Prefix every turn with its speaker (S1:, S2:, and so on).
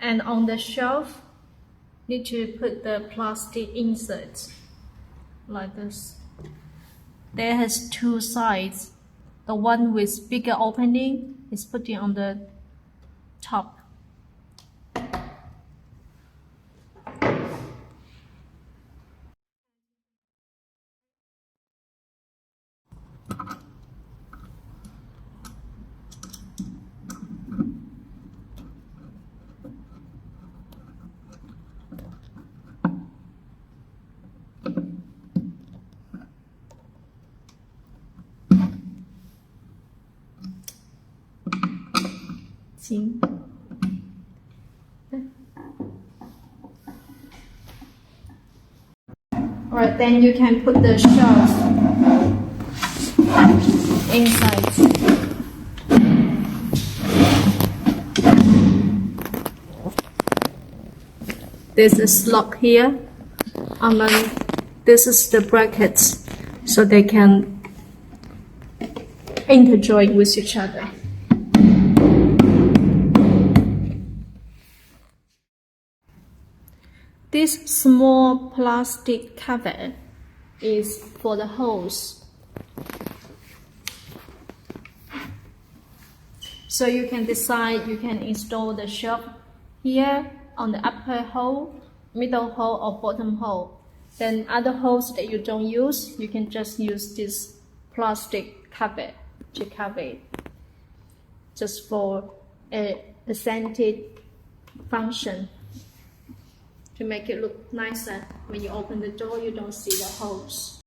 S1: And on the shelf, need to put the plastic inserts like this. There has two sides. The one with bigger opening is putting on the top. Alright, then you can put the shelf inside. There's a slot here, and then this is the brackets, so they can interjoin with each other. This small plastic cover is for the hose. So you can decide, you can install the shelf here on the upper hole, middle hole, or bottom hole. Then other holes that you don't use, you can just use this plastic cover to cover it, just for a scented function. To make it look nicer, when you open the door, you don't see the holes.